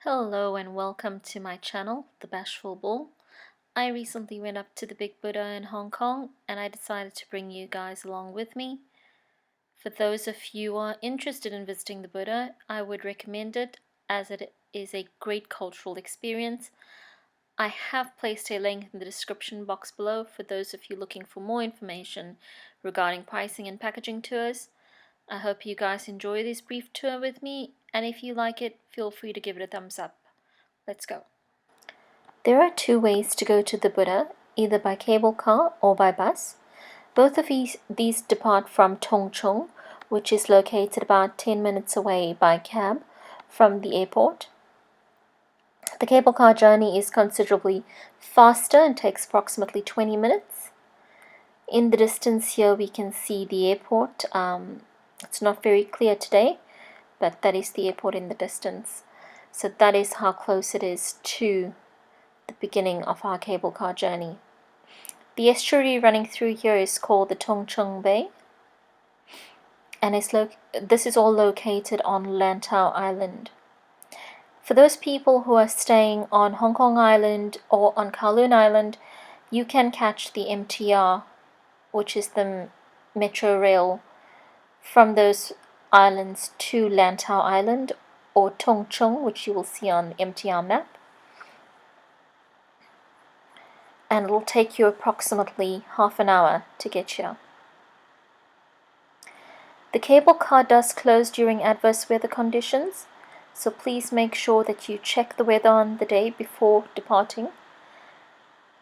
Hello and welcome to my channel, The Bashful Bull. I recently went up to the Big Buddha in Hong Kong and I decided to bring you guys along with me. For those of you who are interested in visiting the Buddha, I would recommend it as it is a great cultural experience. I have placed a link in the description box below for those of you looking for more information regarding pricing and packaging tours. I hope you guys enjoy this brief tour with me, and if you like it, feel free to give it a thumbs up. Let's go. There are two ways to go to the Buddha, either by cable car or by bus. Both of these depart from Tung Chung, which is located about 10 minutes away by cab from the airport. The cable car journey is considerably faster and takes approximately 20 minutes. In the distance here we can see the airport. It's not very clear today, but that is the airport in the distance. So that is how close it is to the beginning of our cable car journey. The estuary running through here is called the Tung Chung Bay, and this is all located on Lantau Island. For those people who are staying on Hong Kong Island or on Kowloon Island, you can catch the MTR, which is the metro rail from those islands to Lantau Island, or Tung Chung, which you will see on the MTR map. And it'll take you approximately half an hour to get here. The cable car does close during adverse weather conditions, so please make sure that you check the weather on the day before departing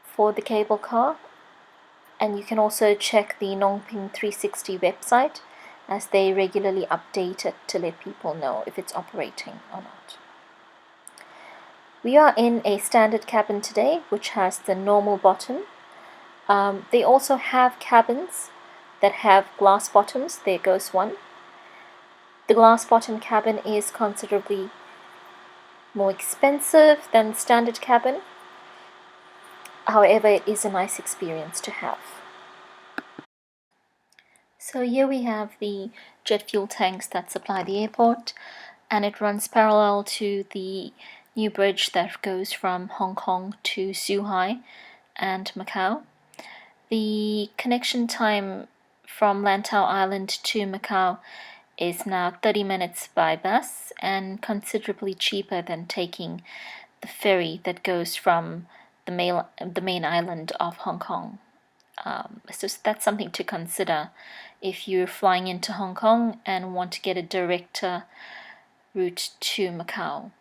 for the cable car. And you can also check the Ngong 360 website, as they regularly update it to let people know if it's operating or not. We are in a standard cabin today, which has the normal bottom. They also have cabins that have glass bottoms. There goes one. The glass bottom cabin is considerably more expensive than the standard cabin. However, it is a nice experience to have. So here we have the jet fuel tanks that supply the airport, and it runs parallel to the new bridge that goes from Hong Kong to Zhuhai and Macau. The connection time from Lantau Island to Macau is now 30 minutes by bus, and considerably cheaper than taking the ferry that goes from the main island of Hong Kong. So that's something to consider if you're flying into Hong Kong and want to get a direct route to Macau.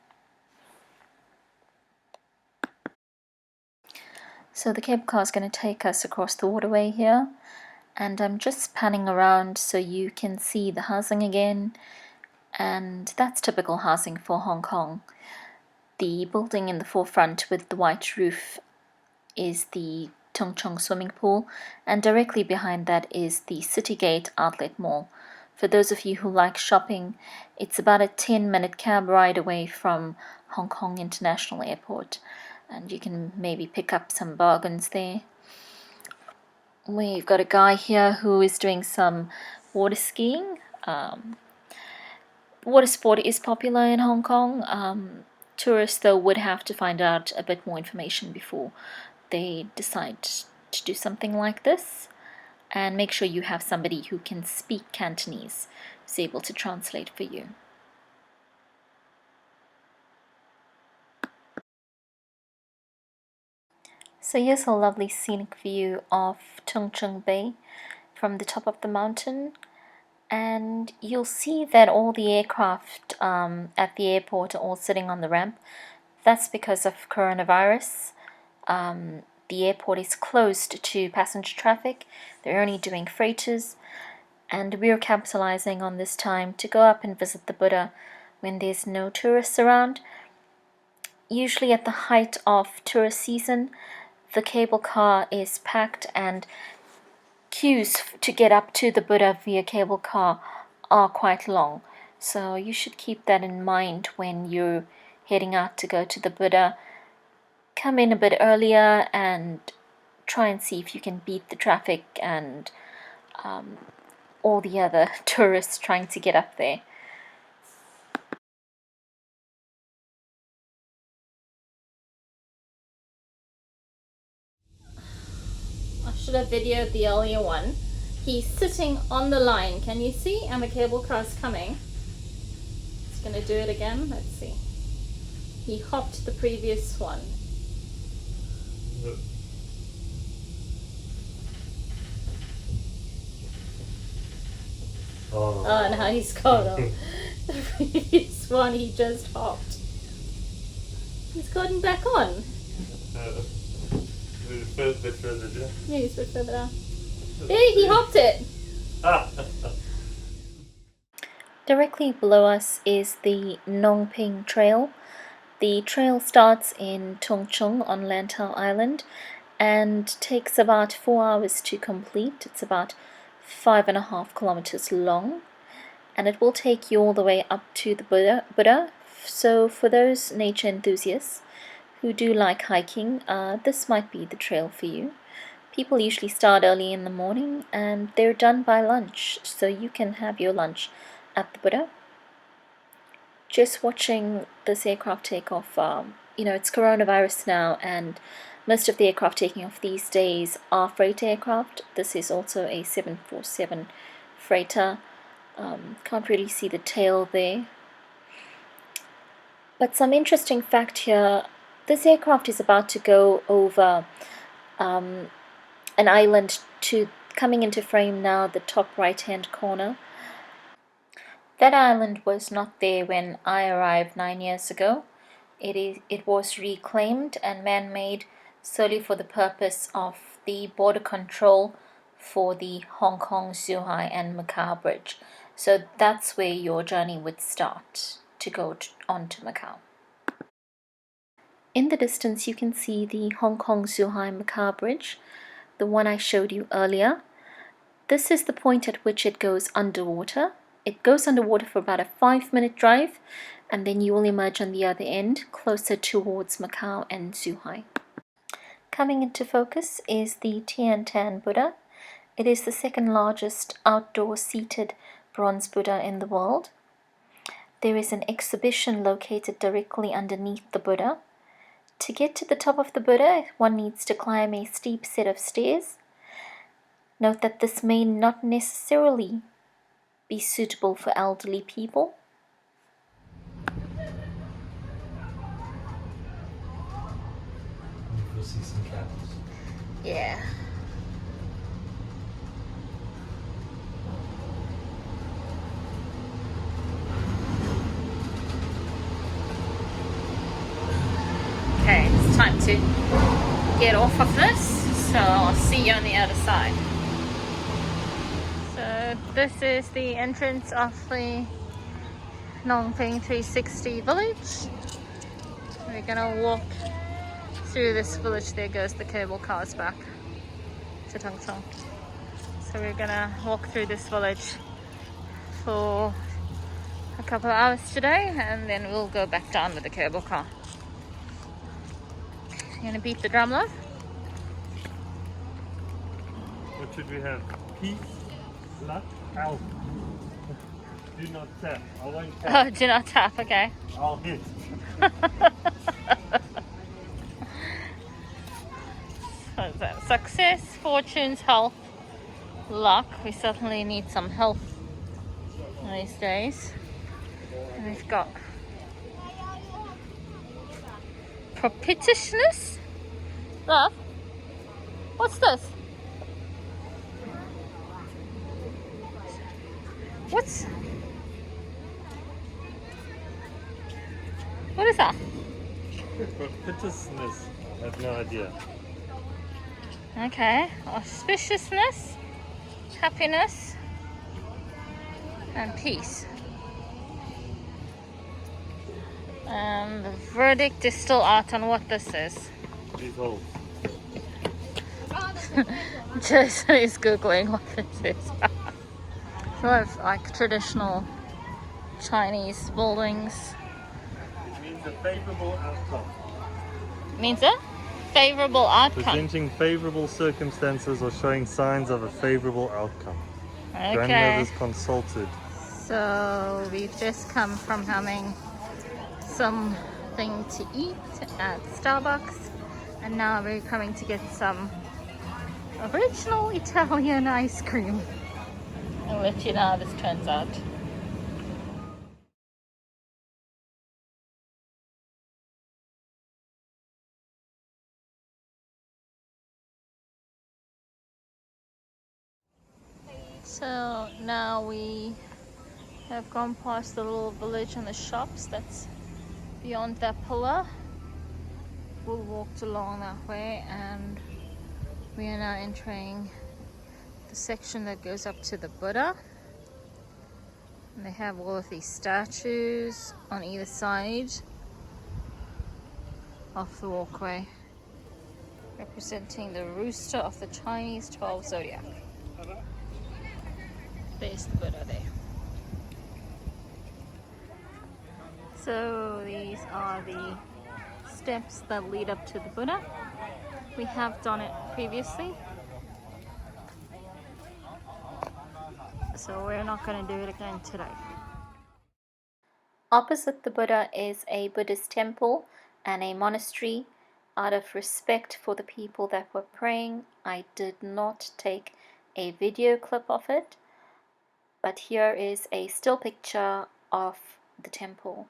So the cable car is going to take us across the waterway here, and I'm just panning around so you can see the housing again, and that's typical housing for Hong Kong. The building in the forefront with the white roof is the Tung Chung swimming pool, and directly behind that is the Citygate Outlet Mall. For those of you who like shopping, it's about a 10-minute cab ride away from Hong Kong International Airport, and you can maybe pick up some bargains there. We've got a guy here who is doing some water skiing. Water sport is popular in Hong Kong. Tourists, though, would have to find out a bit more information before they decide to do something like this, and make sure you have somebody who can speak Cantonese, who's able to translate for you. So here's a lovely scenic view of Tung Chung Bay from the top of the mountain, and you'll see that all the aircraft at the airport are all sitting on the ramp. That's because of coronavirus. The airport is closed to passenger traffic. They're only doing freighters, and we're capitalizing on this time to go up and visit the Buddha when there's no tourists around. Usually at the height of tourist season, the cable car is packed, and queues to get up to the Buddha via cable car are quite long. So you should keep that in mind when you're heading out to go to the Buddha. Come in a bit earlier and try and see if you can beat the traffic and all the other tourists trying to get up there. posted a video of the earlier one. He's sitting on the line, can you see? And the cable car is coming. He's going to do it again. Let's see. He hopped the previous one. Oh, now he's got him. The previous one he just hopped. He's gotten back on. He's a bit further down. Yeah, he's a bit further down. Hey, he hopped it! Directly below us is the Ngong Trail. The trail starts in Tung Chung on Lantau Island and takes about 4 hours to complete. It's about 5.5 kilometers long, and it will take you all the way up to the Buddha. So for those nature enthusiasts who do like hiking, this might be the trail for you. People usually start early in the morning and they're done by lunch, so you can have your lunch at the Buddha. Just watching this aircraft take off, it's coronavirus now, and most of the aircraft taking off these days are freight aircraft. This is also a 747 freighter. Can't really see the tail there. But some interesting fact here, this aircraft is about to go over an island coming into frame now, the top right hand corner. That island was not there when I arrived 9 years ago. It was reclaimed and man-made solely for the purpose of the border control for the Hong Kong, Zhuhai and Macau bridge. So that's where your journey would start to go on to Macau. In the distance you can see the Hong Kong, Zhuhai, Macau bridge, the one I showed you earlier. This is the point at which it goes underwater. It goes underwater for about a 5-minute drive, and then you will emerge on the other end, closer towards Macau and Zhuhai. Coming into focus is the Tian Tan Buddha. It is the second largest outdoor seated bronze Buddha in the world. There is an exhibition located directly underneath the Buddha. To get to the top of the Buddha, one needs to climb a steep set of stairs. Note that this may not necessarily be suitable for elderly people. You'll see some camels. Yeah. Okay, it's time to get off of this, so I'll see you on the other side. So this is the entrance of the Ngong 360 village. We're gonna walk through this village. There goes the cable cars back to Tung Chung. So we're gonna walk through this village for a couple of hours today, and then we'll go back down with the cable car. You gonna beat the drum, love? What should we have? Peace, luck, health. Do not tap. I won't tap. Oh, do not tap, okay. I'll hit. What is that? Success, fortunes, health, luck. We certainly need some health these days. And we've got propitiousness. Love, what's this? What is that? Propitiousness. I have no idea. Okay, auspiciousness, happiness, and peace. And the verdict is still out on what this is. These holes. Jason is googling what this is. A lot of like traditional Chinese buildings. It means a favorable outcome. Means a favorable outcome. Presenting favorable circumstances or showing signs of a favorable outcome. Okay. Grandmothers consulted. So we've just come from having something to eat at Starbucks, and now we're coming to get some Original Italian ice cream. I'll let you know how this turns out. So now we have gone past the little village and the shops that's beyond that pillar. We walked along that way and we are now entering the section that goes up to the Buddha. And they have all of these statues on either side of the walkway, representing the rooster of the Chinese 12 zodiac. There's the Buddha there. So these are the steps that lead up to the Buddha. We have done it previously, so we're not going to do it again today. Opposite the Buddha is a Buddhist temple and a monastery. Out of respect for the people that were praying, I did not take a video clip of it, but here is a still picture of the temple.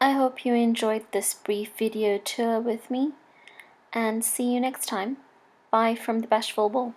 I hope you enjoyed this brief video tour with me, and see you next time. Bye from the Bashful Bull.